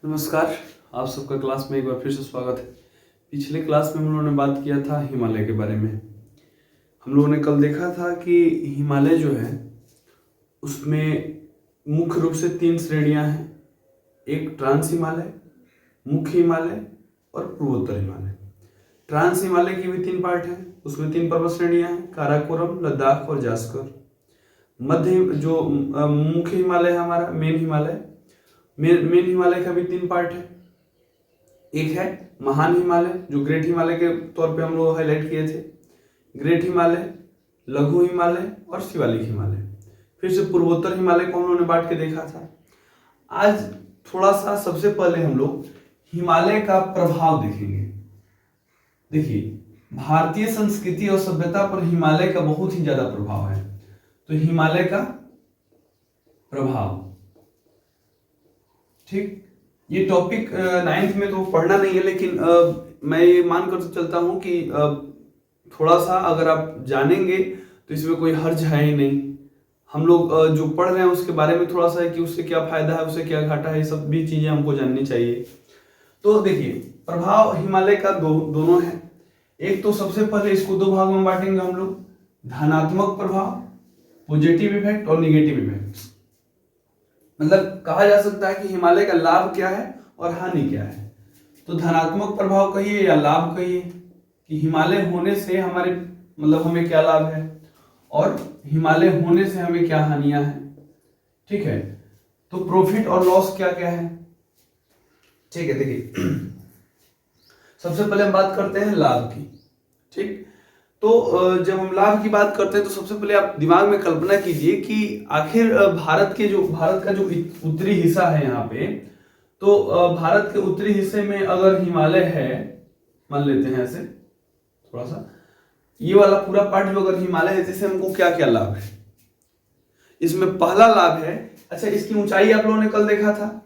नमस्कार। आप सबका क्लास में एक बार फिर से स्वागत है। पिछले क्लास में हम लोगों ने बात किया था हिमालय के बारे में। हम लोगों ने कल देखा था कि हिमालय जो है उसमें मुख्य रूप से 3 श्रेणियां हैं। एक ट्रांस हिमालय, मुख्य हिमालय और पूर्वोत्तर हिमालय। ट्रांस हिमालय की भी 3 पार्ट हैं, उसमें 3 पर्वत श्रेणियां हैं, काराकोरम, लद्दाख और जास्कर। मध्य जो मुख्य हिमालय है हमारा मेन हिमालय का भी 3 पार्ट है। एक है महान हिमालय जो ग्रेट हिमालय के तौर पे हम लोग हाईलाइट किए थे, ग्रेट हिमालय, लघु हिमालय और शिवालिक हिमालय। फिर से पूर्वोत्तर हिमालय को हम लोगों ने बांट के देखा था। आज थोड़ा सा सबसे पहले हम लोग हिमालय का प्रभाव देखेंगे। देखिए, भारतीय संस्कृति और सभ्यता पर हिमालय का बहुत ही ज्यादा प्रभाव है। तो हिमालय का प्रभाव, ठीक, ये टॉपिक 9th में तो पढ़ना नहीं है, लेकिन मैं ये मान कर चलता हूं कि थोड़ा सा अगर आप जानेंगे तो इसमें कोई हर्ज है ही नहीं। हम लोग जो पढ़ रहे हैं उसके बारे में थोड़ा सा है कि उससे क्या फायदा है, उससे क्या घाटा है, ये सब भी चीजें हमको जाननी चाहिए। तो देखिए, प्रभाव हिमालय का दोनों है। एक तो सबसे पहले इसको 2 भाग में बांटेंगे हम लोग, धनात्मक प्रभाव, पॉजिटिव इफेक्ट और निगेटिव इफेक्ट। मतलब कहा जा सकता है कि हिमालय का लाभ क्या है और हानि क्या है। तो धनात्मक प्रभाव कहिए या लाभ कहिए कि हिमालय होने से हमारे हमें क्या लाभ है और हिमालय होने से हमें क्या हानियां हैं। ठीक है, तो प्रॉफिट और लॉस क्या क्या है। ठीक है, देखिए सबसे पहले हम बात करते हैं लाभ की। ठीक, तो जब हम लाभ की बात करते हैं तो सबसे पहले आप दिमाग में कल्पना कीजिए कि आखिर भारत का जो उत्तरी हिस्सा है यहाँ पे, तो भारत के उत्तरी हिस्से में अगर हिमालय है, मान लेते हैं ऐसे थोड़ा सा, ये वाला पूरा पार्ट जो अगर हिमालय है, जैसे हमको क्या क्या लाभ है। इसमें पहला लाभ है, अच्छा इसकी ऊंचाई आप लोगों ने कल देखा था।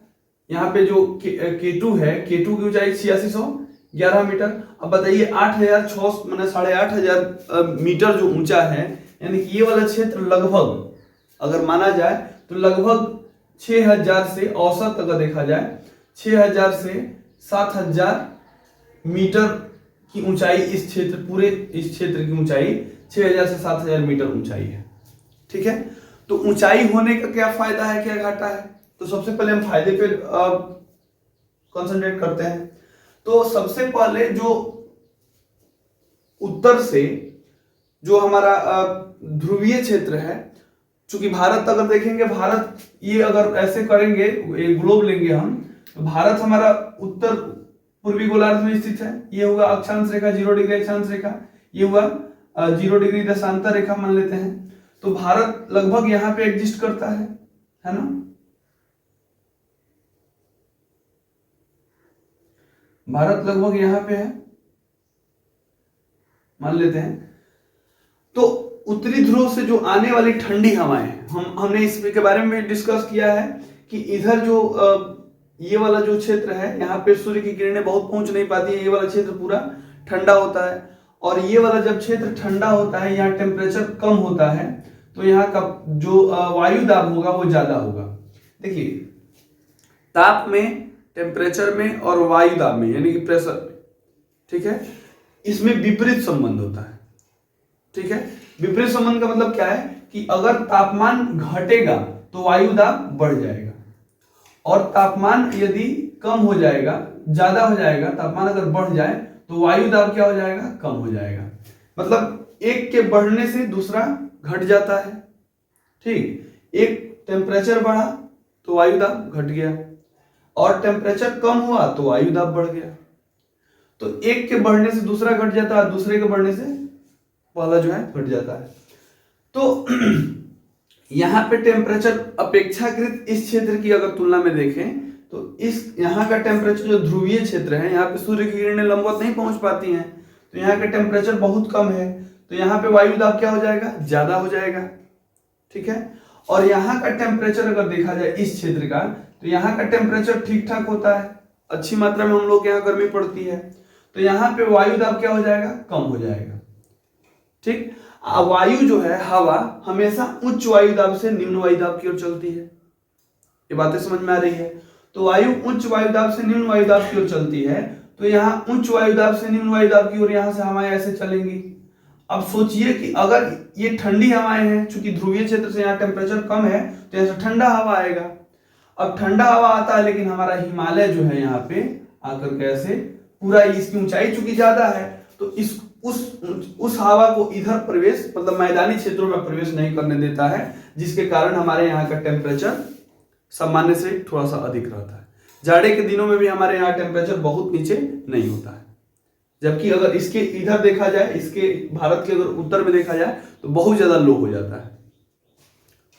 यहाँ पे जो केटू है, केटू की ऊंचाई 8611 मीटर। अब बताइए 8600 मैंने 8500 मीटर जो ऊंचा है, यानी कि ये वाला क्षेत्र लगभग अगर माना जाए तो लगभग 6000 से, औसत अगर देखा जाए 6000 से 7000 मीटर की ऊंचाई पूरे इस क्षेत्र की ऊंचाई 6000 से 7000 मीटर ऊंचाई है। ठीक है, तो ऊंचाई होने का क्या फायदा है, क्या घाटा है। तो सबसे पहले हम फायदे पे कंसंट्रेट करते हैं। तो सबसे पहले जो उत्तर से जो हमारा ध्रुवीय क्षेत्र है, चूंकि भारत अगर देखेंगे, भारत ये अगर ऐसे करेंगे, एक ग्लोब लेंगे हम, तो भारत हमारा उत्तर पूर्वी गोलार्ध में स्थित है। ये होगा अक्षांश रेखा, 0 डिग्री अक्षांश रेखा, ये हुआ 0 डिग्री दशांतर रेखा मान लेते हैं। तो भारत लगभग यहाँ पे एग्जिस्ट करता है ना। भारत लगभग यहाँ पे है मान लेते हैं। तो उत्तरी ध्रुव से जो आने वाली ठंडी हवाएं हैं, हमने इसके बारे में डिस्कस किया है कि इधर जो ये वाला जो क्षेत्र है, यहाँ पे सूर्य की किरणें बहुत पहुंच नहीं पाती है, ये वाला क्षेत्र पूरा ठंडा होता है। और ये वाला जब क्षेत्र ठंडा होता है, यहाँ टेम्परेचर कम होता है, तो यहाँ का जो वायु दाब होगा वो ज्यादा होगा। देखिए, ताप में, टेम्परेचर में और वायु दाब में, यानी कि प्रेशर में, ठीक है, इसमें विपरीत संबंध होता है। ठीक है, विपरीत संबंध का मतलब क्या है कि अगर तापमान घटेगा तो वायु दाब बढ़ जाएगा, और तापमान यदि कम हो जाएगा, ज्यादा हो जाएगा, तापमान अगर बढ़ जाए तो वायु दाब क्या हो जाएगा, कम हो जाएगा। मतलब एक के बढ़ने से दूसरा घट जाता है। ठीक, एक टेम्परेचर बढ़ा तो वायु दाब घट गया, और टेम्परेचर कम हुआ तो वायु दाब बढ़ गया। तो एक के बढ़ने से दूसरा घट जाता है, दूसरे के बढ़ने से पहला जो है घट जाता है। तो यहाँ पे टेम्परेचर अपेक्षाकृत इस क्षेत्र की अगर तुलना में देखें तो इस यहाँ का टेम्परेचर जो ध्रुवीय क्षेत्र है, यहाँ पे सूर्य की किरणें लंबवत नहीं पहुंच पाती हैं, तो यहाँ का टेम्परेचर बहुत कम है, तो यहाँ पे वायु दाब क्या हो जाएगा, ज्यादा हो जाएगा। ठीक है, और यहाँ का टेम्परेचर अगर देखा जाए इस क्षेत्र का, तो यहाँ का टेम्परेचर ठीक ठाक होता है, अच्छी मात्रा में हम लोग के यहाँ गर्मी पड़ती है, तो यहाँ पे वायु दाब क्या हो जाएगा, कम हो जाएगा। ठीक, वायु जो है, हवा हमेशा उच्च वायु दाब से निम्न वायु दाब की ओर चलती है। ये बातें समझ में आ रही है। तो वायु उच्च वायुदाब से निम्न वायुदाब की ओर चलती है, तो यहाँ उच्च वायुदाब से निम्न वायुदाब की ओर यहाँ से हवाएं ऐसे चलेंगी। अब सोचिए कि अगर ये ठंडी हवाएं हैं, चूंकि ध्रुवीय क्षेत्र से यहाँ टेम्परेचर कम है तो यहाँ से ठंडा हवा आएगा। अब ठंडा हवा आता है, लेकिन हमारा हिमालय जो है यहाँ पे आकर कैसे पूरा, इसकी ऊंचाई चूंकि ज्यादा है तो इस उस हवा को इधर प्रवेश, मतलब मैदानी क्षेत्रों में प्रवेश नहीं करने देता है, जिसके कारण हमारे यहाँ का टेम्परेचर सामान्य से थोड़ा सा अधिक रहता है। जाड़े के दिनों में भी हमारे यहाँ टेम्परेचर बहुत नीचे नहीं होता है, जबकि अगर इसके इधर देखा जाए, इसके भारत के अगर उत्तर में देखा जाए तो बहुत ज्यादा लो हो जाता है।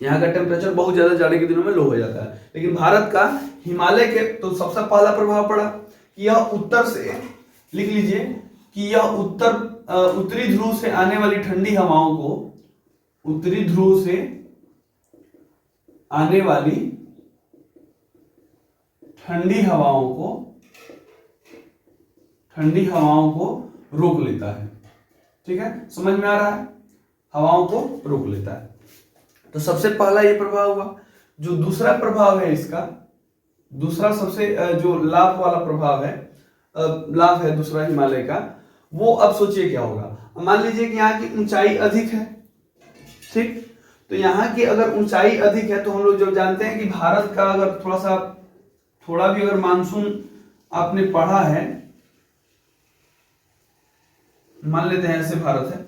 यहाँ का टेम्परेचर बहुत ज्यादा जाड़े के दिनों में लो हो जाता है। लेकिन भारत का हिमालय के तो सबसे पहला प्रभाव पड़ा कि यह उत्तर से, लिख लीजिए कि यह उत्तरी ध्रुव से आने वाली ठंडी हवाओं को, उत्तरी ध्रुव से आने वाली ठंडी हवाओं को रोक लेता है। ठीक है, समझ में आ रहा है, हवाओं को रोक लेता है। तो सबसे पहला ये प्रभाव हुआ। जो दूसरा प्रभाव है इसका, दूसरा सबसे जो लाभ वाला प्रभाव है, लाभ है दूसरा हिमालय का, वो अब सोचिए क्या होगा। मान लीजिए कि यहाँ की ऊंचाई अधिक है, ठीक, तो यहाँ की अगर ऊंचाई अधिक है तो हम लोग जब जानते हैं कि भारत का अगर थोड़ा भी अगर मानसून आपने पढ़ा है, मान लेते हैं ऐसे भारत है,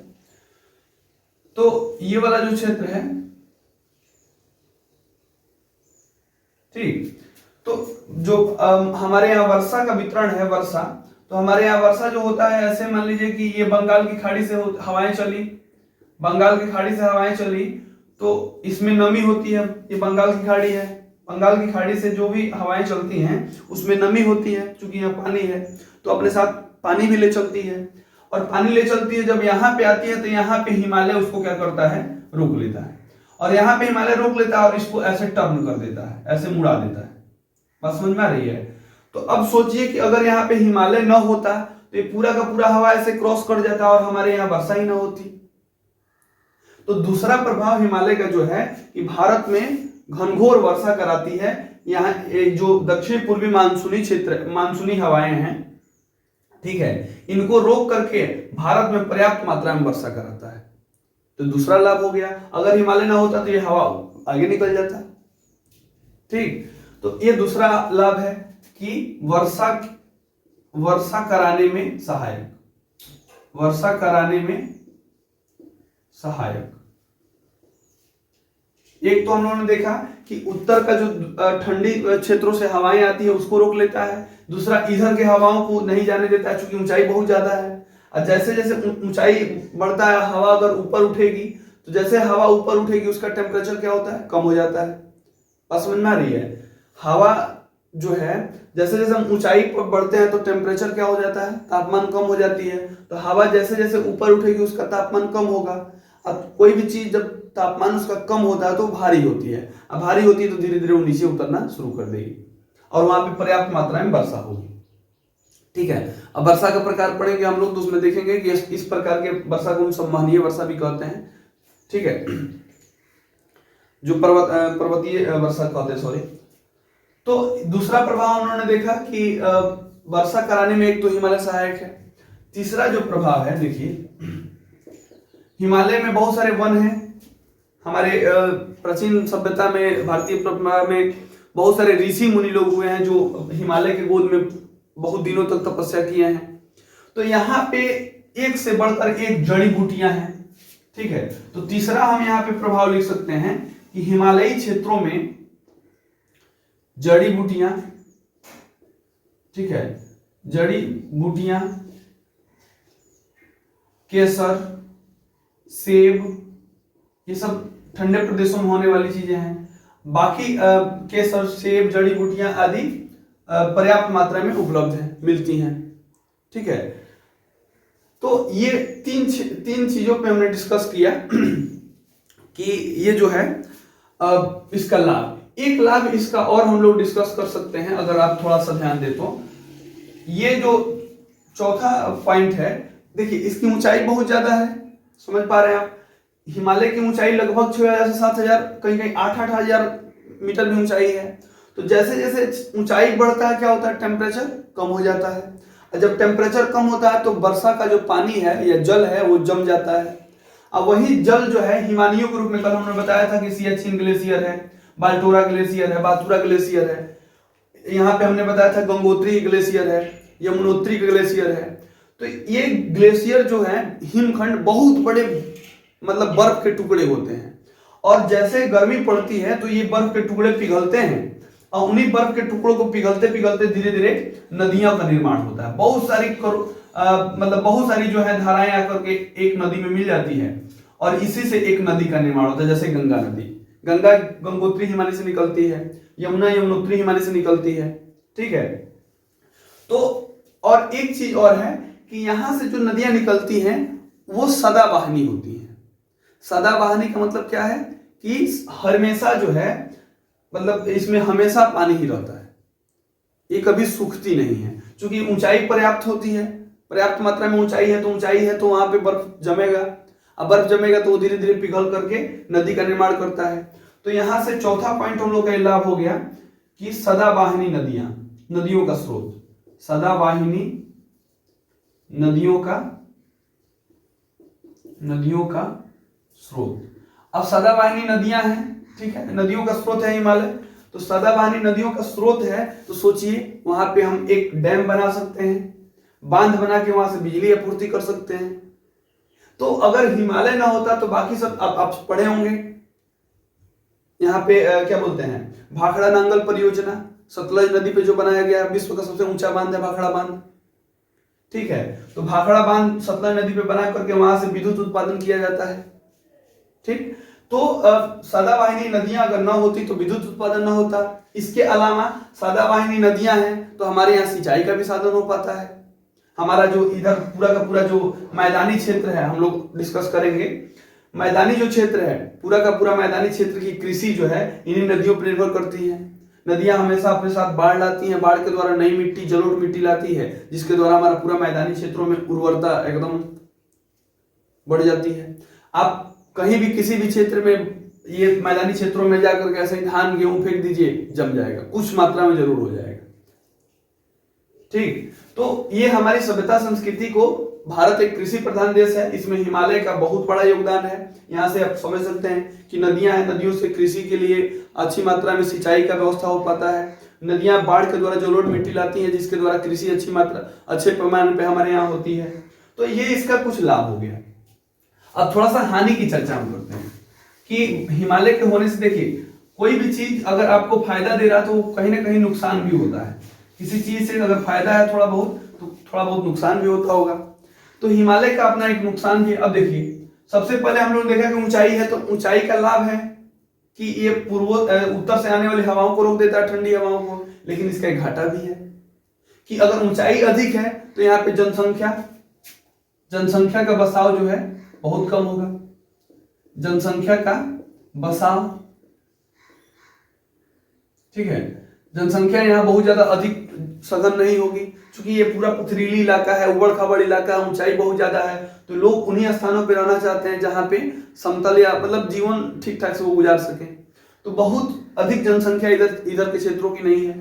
तो ये वाला जो क्षेत्र है, ठीक, तो जो हमारे यहाँ वर्षा का वितरण है, वर्षा, तो हमारे यहाँ वर्षा जो होता है ऐसे, मान लीजिए कि ये बंगाल की खाड़ी से हवाएं चली, बंगाल की खाड़ी से हवाएं चली तो इसमें नमी होती है। ये बंगाल की खाड़ी है, बंगाल की खाड़ी से जो भी हवाएं चलती हैं उसमें नमी होती है, क्योंकि यहाँ पानी है तो अपने साथ पानी भी ले चलती है, और पानी ले चलती है जब यहाँ पे आती है तो यहाँ पे हिमालय उसको क्या करता है, रोक लेता है, और यहाँ पे हिमालय रोक लेता है और इसको ऐसे टर्न कर देता है, ऐसे मुड़ा देता है। बात समझ में आ रही है? तो अब सोचिए कि अगर यहाँ पे हिमालय न होता तो ये पूरा का पूरा हवा ऐसे क्रॉस कर जाता और हमारे यहाँ वर्षा ही ना होती। तो दूसरा प्रभाव हिमालय का जो है कि भारत में घनघोर वर्षा कराती है। यहाँ जो दक्षिण पूर्वी मानसूनी क्षेत्र, मानसूनी हवाएं हैं, ठीक है, इनको रोक करके भारत में पर्याप्त मात्रा में वर्षा कराता है। तो दूसरा लाभ हो गया। अगर हिमालय ना होता तो ये हवा आगे निकल जाता। ठीक, तो ये दूसरा लाभ है कि वर्षा कराने में सहायक, वर्षा कराने में सहायक। एक तो हम लोगों ने देखा कि उत्तर का जो ठंडी क्षेत्रों से हवाएं आती है उसको रोक लेता है, दूसरा इधर के हवाओं को नहीं जाने देता है क्योंकि ऊंचाई बहुत ज्यादा है। और जैसे जैसे ऊंचाई बढ़ता है, हवा अगर ऊपर उठेगी तो जैसे हवा ऊपर उठेगी उसका टेम्परेचर क्या होता है, कम हो जाता है। बात समझ में आ रही है? हवा जो है जैसे जैसे हम ऊंचाई पर बढ़ते हैं तो टेम्परेचर क्या हो जाता है, तापमान कम हो जाती है। तो हवा जैसे जैसे ऊपर उठेगी उसका तापमान कम होगा। अब कोई भी चीज जब तापमान उसका कम होता है तो भारी होती है, अब भारी होती है तो धीरे धीरे वो नीचे उतरना शुरू कर देगी और वहां पे पर्याप्त मात्रा में वर्षा होगी। ठीक है, अब वर्षा का प्रकार पढ़ेंगे हम लोग तो उसमें देखेंगे कि इस प्रकार के वर्षा को हम संवहनीय वर्षा भी कहते हैं। ठीक है, जो पर्वतीय वर्षा कहते हैं, सॉरी। तो दूसरा प्रभाव उन्होंने देखा कि वर्षा कराने में एक तो हिमालय सहायक है। तीसरा जो प्रभाव है, देखिए हिमालय में बहुत सारे वन हैं। हमारे प्राचीन सभ्यता में, भारतीय परंपरा में बहुत सारे ऋषि मुनि लोग हुए हैं जो हिमालय के गोद में बहुत दिनों तक तपस्या किए हैं। तो यहाँ पे एक से बढ़कर एक जड़ी बूटियां हैं। ठीक है, तो तीसरा हम यहाँ पे प्रभाव लिख सकते हैं कि हिमालयी क्षेत्रों में जड़ी बूटियां, ठीक है, जड़ी बूटियां, केसर, सेब, ये सब ठंडे प्रदेशों में होने वाली चीजें हैं। बाकी केसर, सेब, जड़ी बूटियां आदि पर्याप्त मात्रा में उपलब्ध हैं, मिलती हैं। ठीक है, तो ये तीन चीजों पे हमने डिस्कस किया कि ये जो है इसका लाभ। एक लाभ इसका और हम लोग डिस्कस कर सकते हैं अगर आप थोड़ा सा ध्यान दे तो। ये जो चौथा पॉइंट है, देखिए इसकी ऊंचाई बहुत ज्यादा है, समझ पा रहे हैं आप? हिमालय की ऊंचाई लगभग 6000 से 7000, कहीं कहीं 8-8 हजार मीटर भी ऊंचाई है। तो जैसे जैसे ऊंचाई बढ़ता है क्या होता है, टेम्परेचर कम हो जाता है। और जब टेम्परेचर कम होता है तो वर्षा का जो पानी है या जल है वो जम जाता है। अब वही जल जो है हिमालयों के रूप में, कल हमने बताया था कि सियाचिन ग्लेशियर है, बाल्टोरा ग्लेशियर है, बाथुरा ग्लेशियर है, यहाँ पे हमने बताया था गंगोत्री ग्लेशियर है, यमुनोत्री ग्लेशियर है। तो ये ग्लेशियर जो है हिमखंड बहुत बड़े मतलब बर्फ के टुकड़े होते हैं, और जैसे गर्मी पड़ती है तो ये बर्फ के टुकड़े पिघलते हैं, और उन्हीं बर्फ के टुकड़ों को पिघलते पिघलते धीरे धीरे नदियों का निर्माण होता है। बहुत सारी मतलब बहुत सारी जो है धाराएं आकर के एक नदी में मिल जाती है, और इसी से एक नदी का निर्माण होता है। जैसे गंगा नदी, गंगा गंगोत्री हिमालय से निकलती है, यमुना यमुनोत्री हिमालय से निकलती है, ठीक है। तो और एक चीज और है कि यहां से जो नदियां निकलती हैं वो सदाबहानी होती हैं। सदाबहानी का मतलब क्या है कि हमेशा जो है मतलब इसमें हमेशा पानी ही रहता है, ये कभी सूखती नहीं है, क्योंकि ऊंचाई पर्याप्त होती है, पर्याप्त मात्रा में ऊंचाई है तो वहां पे बर्फ जमेगा, अब बर्फ जमेगा तो वो धीरे धीरे पिघल करके नदी का निर्माण करता है। तो यहां से चौथा पॉइंट हम लोग का लाभ हो गया कि सदाबहानी नदियां, नदियों का स्रोत, सदाबहानी नदियों का स्रोत। अब सदाबहानी नदियां हैं, ठीक है, नदियों का स्रोत है हिमालय, तो सदाबहानी नदियों का स्रोत है, तो सोचिए वहां पे हम एक डैम बना सकते हैं, बांध बना के वहां से बिजली आपूर्ति कर सकते हैं। तो अगर हिमालय ना होता तो बाकी सब आप पढ़े होंगे, यहाँ पे क्या बोलते हैं, भाखड़ा नांगल परियोजना, सतलज नदी पे जो बनाया गया, विश्व का सबसे ऊंचा बांध है भाखड़ा बांध, ठीक है। तो भाखड़ा बांध सतलज नदी पे बना करके वहां से विद्युत उत्पादन किया जाता है, ठीक। तो सदाबहानी नदियां अगर ना होती तो विद्युत उत्पादन ना होता। इसके अलावा सदाबहानी नदियां हैं तो हमारे यहाँ सिंचाई का भी साधन हो पाता है। हमारा जो इधर पूरा का पूरा जो मैदानी क्षेत्र है, हम लोग डिस्कस करेंगे, मैदानी जो क्षेत्र है पूरा का पूरा मैदानी क्षेत्र की कृषि जो है इन्हीं नदियों पर निर्भर करती है। नदियां हमेशा अपने साथ बाढ़ लाती हैं, बाढ़ के द्वारा नई मिट्टी, जलोढ़ मिट्टी लाती है, जिसके द्वारा हमारा पूरा मैदानी क्षेत्रों में उर्वरता एकदम बढ़ जाती है। आप कहीं भी किसी भी क्षेत्र में ये मैदानी क्षेत्रों में जाकर के ऐसे ही धान गेहूं फेंक दीजिए, जम जाएगा, कुछ मात्रा में जरूर हो जाएगा, ठीक। तो ये हमारी सभ्यता संस्कृति को, भारत एक कृषि प्रधान देश है, इसमें हिमालय का बहुत बड़ा योगदान है। यहाँ से आप समझ सकते हैं कि नदियां हैं, नदियों से कृषि के लिए अच्छी मात्रा में सिंचाई का व्यवस्था हो पाता है। नदियां बाढ़ के द्वारा जलोढ़ मिट्टी लाती हैं, जिसके द्वारा कृषि अच्छे पैमाने पे हमारे यहाँ होती है। तो ये इसका कुछ लाभ हो गया। अब थोड़ा सा हानि की चर्चा हम करते हैं कि हिमालय के होने से, देखिए कोई भी चीज अगर आपको फायदा दे रहा है तो कहीं ना कहीं नुकसान भी होता है। किसी चीज से अगर फायदा है थोड़ा बहुत, तो थोड़ा बहुत नुकसान भी होता होगा। तो हिमालय का अपना एक नुकसान भी। अब देखिए सबसे पहले हम लोग देखा कि ऊंचाई है, तो ऊंचाई का लाभ है कि ये उत्तर से आने वाली हवाओं को रोक देता है, ठंडी हवाओं को। लेकिन इसका एक घाटा भी है कि अगर ऊंचाई अधिक है तो यहाँ पे जनसंख्या का बसाव जो है बहुत कम होगा, जनसंख्या का बसाव, ठीक है। जनसंख्या यहाँ बहुत ज्यादा अधिक सघन नहीं होगी, क्योंकि ये पूरा पथरीली इलाका है, उबड़ खाबड़ इलाका है, ऊंचाई बहुत ज्यादा है, तो लोग उन्हीं स्थानों पे रहना चाहते हैं जहां पे समतल या मतलब जीवन ठीक ठाक से वो गुजार सके। तो बहुत अधिक जनसंख्या इधर के क्षेत्रों की नहीं है।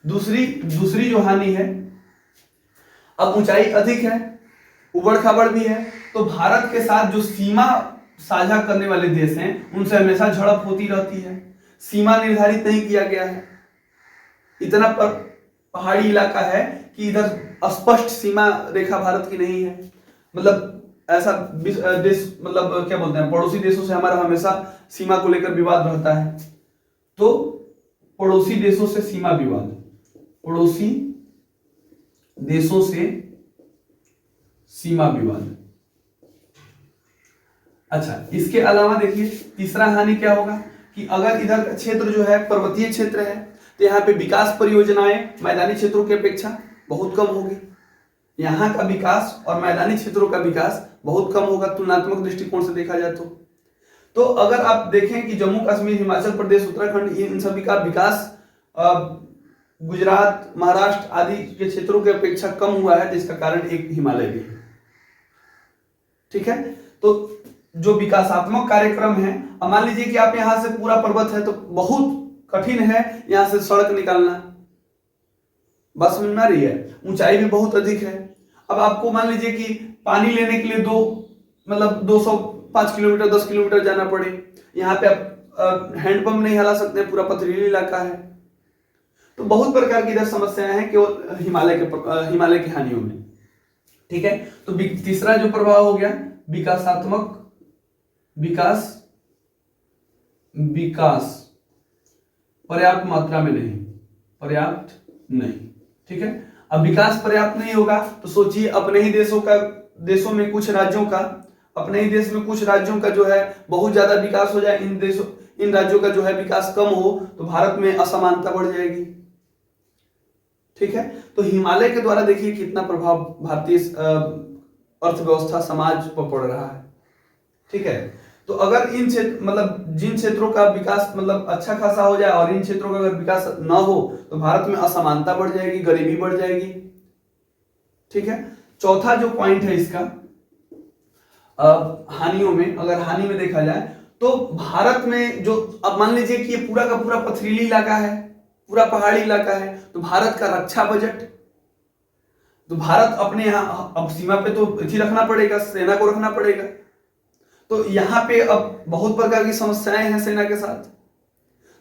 दूसरी जो हानि है, अब ऊंचाई अधिक है, उबड़ खाबड़ भी है, तो भारत के साथ जो सीमा साझा करने वाले देश हैं उनसे हमेशा झड़प होती रहती है। सीमा निर्धारित नहीं किया गया है, इतना पहाड़ी इलाका है कि इधर स्पष्ट सीमा रेखा भारत की नहीं है। मतलब ऐसा देश, मतलब क्या बोलते हैं, पड़ोसी देशों से हमारा हमेशा सीमा को लेकर विवाद रहता है। तो पड़ोसी देशों से सीमा विवाद, पड़ोसी देशों से सीमा विवाद। अच्छा, इसके अलावा देखिए तीसरा हानि क्या होगा कि अगर इधर का क्षेत्र जो है पर्वतीय क्षेत्र है तो यहाँ पे विकास परियोजनाएं मैदानी क्षेत्रों की अपेक्षा बहुत कम होगी। यहाँ का विकास और मैदानी क्षेत्रों का विकास बहुत कम होगा तुलनात्मक दृष्टिकोण से देखा जाए तो अगर आप देखें कि जम्मू कश्मीर, हिमाचल प्रदेश, उत्तराखंड, इन सभी का विकास गुजरात, महाराष्ट्र आदि के क्षेत्रों की अपेक्षा कम हुआ है, जिसका कारण एक हिमालय भी है, ठीक है। तो जो विकासात्मक कार्यक्रम है, मान लीजिए कि आप यहाँ से पूरा पर्वत है तो बहुत कठिन है यहाँ से सड़क निकालना। बस समझ में आ रही है? ऊंचाई भी बहुत अधिक है। अब आपको मान लीजिए कि पानी लेने के लिए 205 किलोमीटर 10 किलोमीटर जाना पड़े, यहाँ पे आप हैंडपंप नहीं हिला सकते, पूरा पथरीली इलाका है। तो बहुत प्रकार की इधर समस्याएं हैं केवल हिमालय की हानियों में। ठीक है, तो तीसरा जो प्रभाव हो गया विकासात्मक विकास पर्याप्त मात्रा में नहीं, पर्याप्त नहीं। ठीक है, अब विकास पर्याप्त नहीं होगा तो सोचिए अपने ही देशों में कुछ राज्यों का, अपने ही देश में कुछ राज्यों का जो है बहुत ज्यादा विकास हो जाए, इन राज्यों का जो है विकास कम हो तो भारत में असमानता बढ़ जाएगी। ठीक है, तो हिमालय के द्वारा देखिए कितना प्रभाव भारतीय अर्थव्यवस्था समाज पर पड़ रहा है। ठीक है, तो अगर इन क्षेत्र जिन क्षेत्रों का विकास अच्छा खासा हो जाए और इन क्षेत्रों का अगर विकास ना हो तो भारत में असमानता बढ़ जाएगी, गरीबी बढ़ जाएगी। ठीक है, चौथा जो पॉइंट है इसका हानियों में, अगर हानि में देखा जाए तो भारत में जो, अब मान लीजिए कि ये पूरा का पूरा पथरीली इलाका है, पूरा पहाड़ी इलाका है, तो भारत का रक्षा बजट, तो भारत अपने यहाँ अब सीमा पे तो रखना पड़ेगा, सेना को रखना पड़ेगा, तो यहाँ पे अब बहुत प्रकार की समस्याएं हैं सेना के साथ,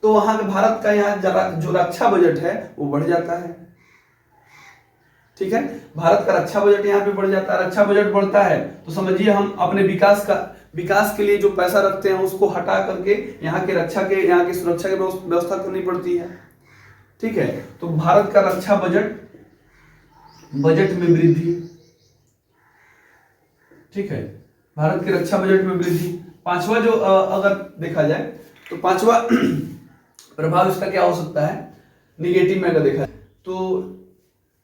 तो वहां के भारत का यहाँ जो रक्षा बजट है वो बढ़ जाता है। ठीक है, भारत का रक्षा बजट यहाँ पे बढ़ जाता है। रक्षा बजट बढ़ता है तो समझिए हम अपने विकास के लिए जो पैसा रखते हैं उसको हटा करके यहाँ की सुरक्षा की व्यवस्था करनी पड़ती है। ठीक है, तो भारत का रक्षा बजट में वृद्धि। ठीक है, भारत के रक्षा बजट में वृद्धि। पांचवा जो अगर देखा जाए तो पांचवा प्रभाव इसका क्या हो सकता है, निगेटिव में अगर देखा जाए तो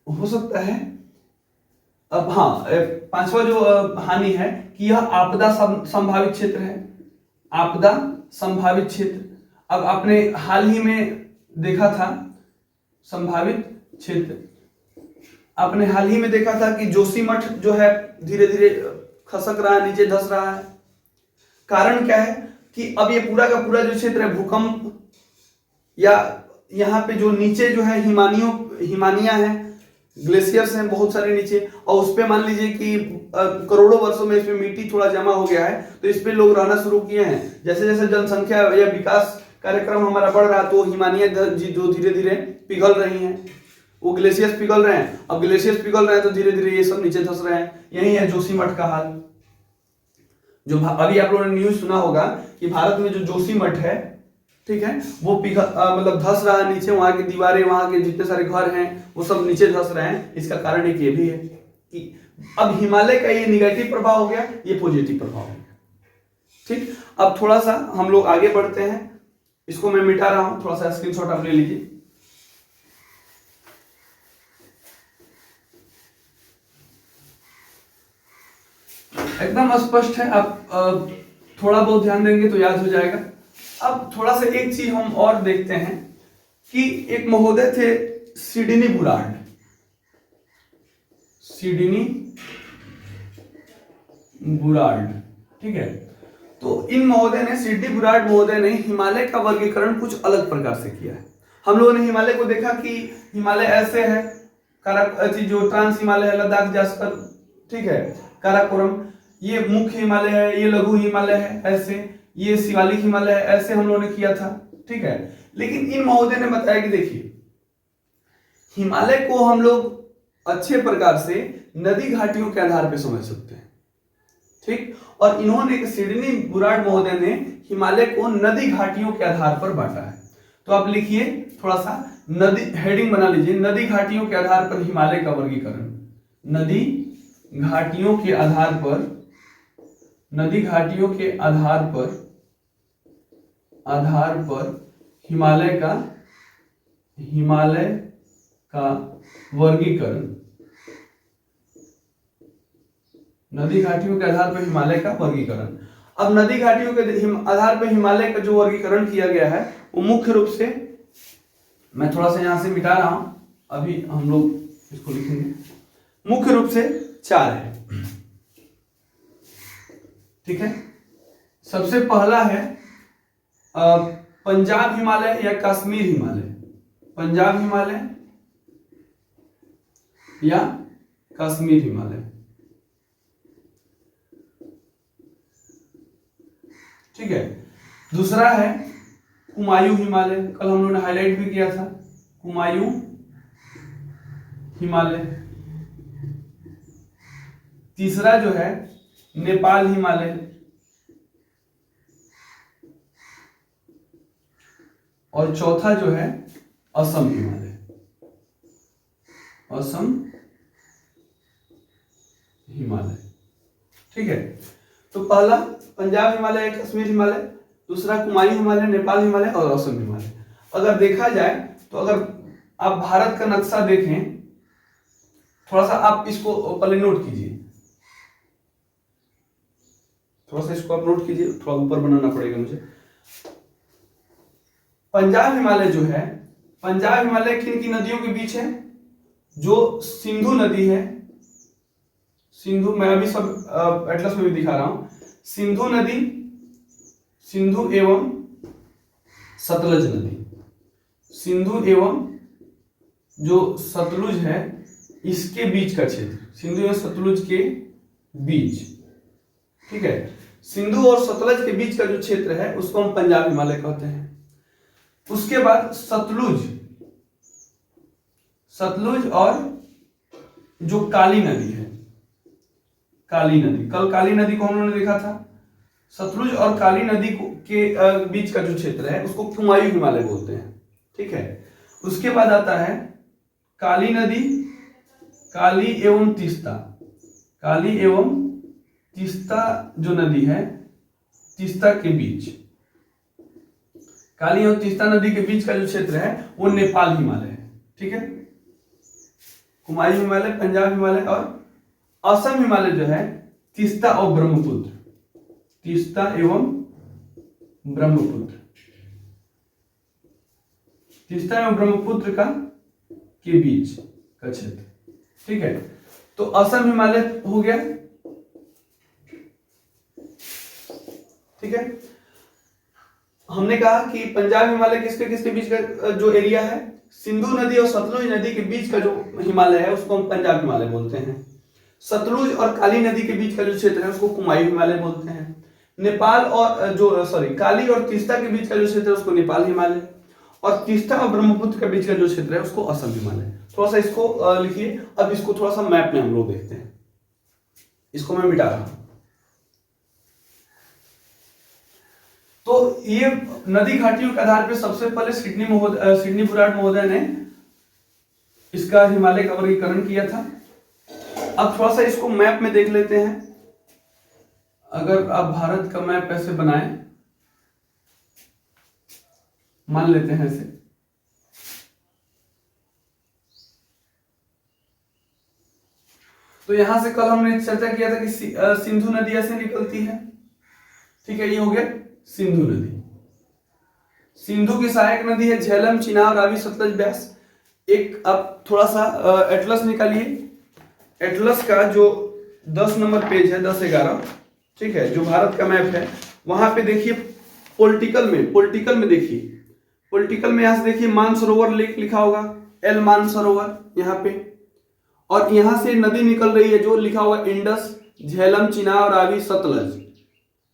हो सकता है, अब हाँ पांचवा जो हानि है कि यह आपदा संभावित क्षेत्र है, आपदा संभावित क्षेत्र। अब आपने हाल ही में देखा था संभावित क्षेत्र, आपने हाल ही में देखा था कि जोशीमठ जो है धीरे धीरे खसक रहा है, नीचे धंस रहा है। कारण क्या है कि अब ये पूरा का पूरा जो क्षेत्र है भूकंप, या यहाँ पे जो नीचे जो है हिमानियां हैं, ग्लेशियर्स हैं बहुत सारे नीचे, और उस पे मान लीजिए कि करोड़ों वर्षों में इसमें मिट्टी थोड़ा जमा हो गया है, तो इस पे लोग रहना शुरू किए हैं। जैसे जैसे जनसंख्या या विकास कार्यक्रम हमारा बढ़ रहा है तो हिमानियां जो धीरे धीरे पिघल रही हैं, वो ग्लेशियर्स पिघल रहे हैं। अब ग्लेशियर्स पिघल रहे हैं तो धीरे धीरे ये सब नीचे धंस रहे हैं। यही है जोशीमठ का हाल। जो अभी आप लोगों ने न्यूज सुना होगा कि भारत में जो जोशीमठ है, ठीक है, वो धंस रहा है नीचे, वहां की दीवारें, वहां के जितने सारे घर हैं वो सब नीचे धंस रहे हैं। इसका कारण एक ये भी है कि अब हिमालय का ये निगेटिव प्रभाव हो गया, ये पॉजिटिव प्रभाव हो गया। ठीक, अब थोड़ा सा हम लोग आगे बढ़ते हैं, इसको मैं मिटा रहा हूं, थोड़ा सा स्क्रीनशॉट आप ले लीजिए। एकदम स्पष्ट है, आप थोड़ा बहुत ध्यान देंगे तो याद हो जाएगा। अब थोड़ा सा एक चीज हम और देखते हैं कि एक महोदय थे सिडनी बुरार्ड, ठीक है, तो इन महोदय ने, सिडनी बुरार्ड महोदय ने हिमालय का वर्गीकरण कुछ अलग प्रकार से किया है। हम लोगों ने हिमालय को देखा कि हिमालय ऐसे है, जो ट्रांस हिमालय है, लद्दाख जास्कर, ठीक है, काराकोरम, ये मुख्य हिमालय है, ये लघु हिमालय है, ऐसे, ये शिवालिक हिमालय है, ऐसे हम लोगों ने किया था। ठीक है, लेकिन इन महोदय ने बताया कि देखिए हिमालय को हम लोग अच्छे प्रकार से नदी घाटियों के आधार पर समझ सकते हैं। ठीक, और इन्होंने, सिडनी बुरार्ड महोदय ने हिमालय को नदी घाटियों के आधार पर बांटा है। तो आप लिखिए थोड़ा सा, नदी हेडिंग बना लीजिए, नदी घाटियों के आधार पर हिमालय का वर्गीकरण, नदी घाटियों के आधार पर, नदी घाटियों के आधार पर हिमालय का वर्गीकरण, नदी घाटियों के आधार पर हिमालय का वर्गीकरण। अब नदी घाटियों के आधार पर हिमालय का जो वर्गीकरण किया गया है वो मुख्य रूप से, मैं थोड़ा सा यहां से मिटा रहा हूं, अभी हम लोग इसको लिखेंगे, मुख्य रूप से 4 है। ठीक है, सबसे पहला है पंजाब हिमालय या कश्मीर हिमालय, पंजाब हिमालय या कश्मीर हिमालय। ठीक है, दूसरा है कुमायूं हिमालय, कल हम लोगों ने हाईलाइट भी किया था, कुमायूं हिमालय। तीसरा जो है नेपाल हिमालय, और चौथा जो है असम हिमालय, असम हिमालय। ठीक है, तो पहला पंजाब हिमालय, कश्मीर हिमालय, दूसरा कुमायूं हिमालय, नेपाल हिमालय और असम हिमालय। अगर देखा जाए तो अगर आप भारत का नक्शा देखें, थोड़ा सा आप इसको पहले नोट कीजिए, थोड़ा सा इसको आप नोट कीजिए, थोड़ा ऊपर बनाना पड़ेगा मुझे। पंजाब हिमालय जो है, पंजाब हिमालय किन की नदियों के बीच है? जो सिंधु नदी है, सिंधु, मैं अभी सब एटलस में भी दिखा रहा हूं, सिंधु नदी, सिंधु एवं सतलज नदी, सिंधु एवं जो सतलुज है इसके बीच का क्षेत्र, सिंधु एवं सतलुज के बीच। ठीक है, सिंधु और सतलज के बीच का जो क्षेत्र है उसको हम पंजाब हिमालय कहते हैं। उसके बाद सतलुज, सतलुज और जो काली नदी है, काली नदी, कल काली नदी को हम लोगों ने देखा था, सतलुज और काली नदी के बीच का जो क्षेत्र है उसको कुमायूं हिमालय बोलते हैं। ठीक है, उसके बाद आता है काली नदी, काली एवं तीस्ता, काली एवं तीस्ता जो नदी है, तीस्ता के बीच, काली एवं तीस्ता नदी के बीच का जो क्षेत्र है वो नेपाल हिमालय है। ठीक है, कुमायूं हिमालय, पंजाब हिमालय और असम हिमालय जो है तीस्ता और ब्रह्मपुत्र, तीस्ता एवं ब्रह्मपुत्र, तीस्ता एवं ब्रह्मपुत्र का के बीच का क्षेत्र। ठीक है, तो असम हिमालय हो गया। ठीक है, हमने कहा कि पंजाब हिमालय किसके किसके बीच का जो एरिया है, सिंधु नदी और सतलुज नदी के बीच का जो हिमालय है उसको हम पंजाब हिमालय बोलते हैं। सतलुज और काली नदी के बीच का जो क्षेत्र है उसको कुमायूं हिमालय बोलते हैं। नेपाल और काली और तीस्ता के बीच का जो क्षेत्र है उसको नेपाल हिमालय, और तीस्ता और ब्रह्मपुत्र के बीच का जो क्षेत्र है उसको असम हिमालय। थोड़ा सा इसको लिखिए। अब इसको थोड़ा सा मैप में हम लोग देखते हैं, इसको मैं मिटा रहा हूं। तो ये नदी घाटियों के आधार पर सबसे पहले सिडनी बुराड महोदय ने इसका हिमालय का वर्गीकरण किया था। अब थोड़ा सा इसको मैप में देख लेते हैं। अगर आप भारत का मैप ऐसे बनाएं, मान लेते हैं ऐसे, तो यहां से कल हमने चर्चा किया था कि सिंधु नदी ऐसे निकलती है। ठीक है, ये हो गया सिंधु नदी। सिंधु की सहायक नदी है झेलम, चिनाब, रावी, सतलज, ब्यास। एक अब थोड़ा सा एटलस निकालिए। एटलस का जो 10 नंबर पेज है, 10-11, ठीक है, जो भारत का मैप है, वहां पे देखिए पॉलिटिकल में देखिए, पॉलिटिकल में यहां से देखिए मानसरोवर लेक लिखा होगा, एल मानसरोवर यहाँ पे, और यहां से नदी निकल रही है जो लिखा हुआ इंडस, झेलम, चिनाब, रावी, सतलज।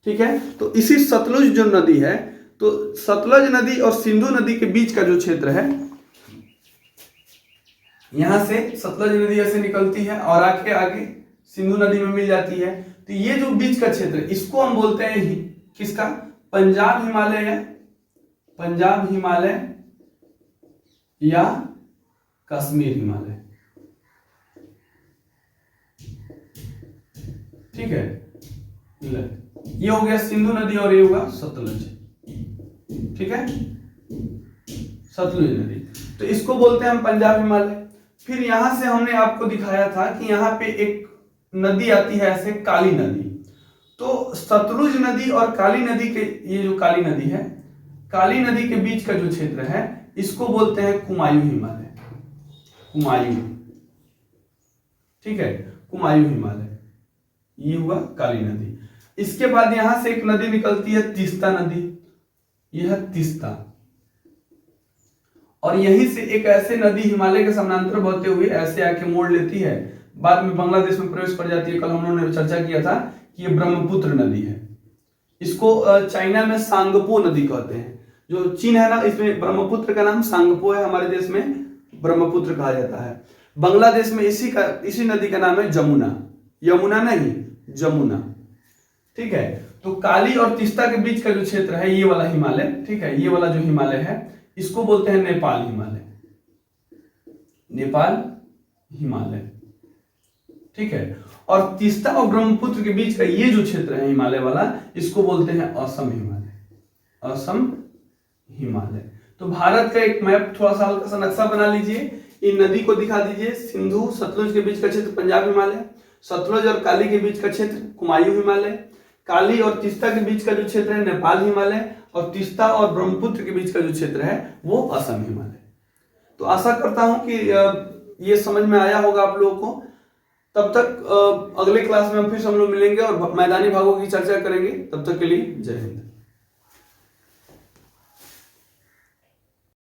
ठीक है, तो इसी सतलुज जो नदी है, तो सतलज नदी और सिंधु नदी के बीच का जो क्षेत्र है, यहां से सतलज नदी ऐसे निकलती है और आगे सिंधु नदी में मिल जाती है। तो ये जो बीच का क्षेत्र है इसको हम बोलते हैं किसका? पंजाब हिमालय या कश्मीर हिमालय। ठीक है, ये हो गया सिंधु नदी और ये होगा सतलज। ठीक है, सतलुज नदी, तो इसको बोलते हैं हम पंजाब हिमालय। फिर यहां से हमने आपको दिखाया था कि यहां पे एक नदी आती है ऐसे, काली नदी। तो सतलुज नदी और काली नदी के, ये जो काली नदी है, काली नदी के बीच का जो क्षेत्र है इसको बोलते हैं कुमायूं हिमालय, कुमायूं। ठीक है, कुमायूं हिमालय, ये हुआ काली नदी। इसके बाद यहां से एक नदी निकलती है तीस्ता नदी, ये है तीस्ता। और यहीं से एक ऐसे नदी हिमालय के समानांतर बहते हुए ऐसे आके मोड़ लेती है, बाद में बांग्लादेश में प्रवेश कर जाती है। कल हम लोगों ने चर्चा किया था कि ये ब्रह्मपुत्र नदी है। इसको चाइना में सांगपो नदी कहते हैं। जो चीन है ना, इसमें ब्रह्मपुत्र का नाम सांगपो है, हमारे देश में ब्रह्मपुत्र कहा जाता है। बांग्लादेश में इसी नदी का नाम है जमुना, यमुना नहीं, जमुना। ठीक है, तो काली और तीस्ता के बीच का जो क्षेत्र है ये वाला हिमालय, ठीक है, ये वाला जो हिमालय है इसको बोलते हैं नेपाल हिमालय, नेपाल हिमालय। ठीक है, और तीस्ता और ब्रह्मपुत्र के बीच का ये जो क्षेत्र है हिमालय वाला, इसको बोलते हैं असम हिमालय, असम हिमालय। तो भारत का एक मैप, थोड़ा सा हल्का सा नक्शा बना लीजिए, इन नदी को दिखा दीजिए। सिंधु सतलुज के बीच का क्षेत्र पंजाब हिमालय, सतलुज और काली के बीच का क्षेत्र कुमायूं हिमालय, काली और तीस्ता के बीच का जो क्षेत्र है नेपाल हिमालय, और तीस्ता और ब्रह्मपुत्र के बीच का जो क्षेत्र है वो असम हिमालय। तो आशा करता हूं कि ये समझ में आया होगा आप लोगों को। तब तक अगले क्लास में फिर हम लोग मिलेंगे और मैदानी भागों की चर्चा करेंगे। तब तक के लिए जय हिंद।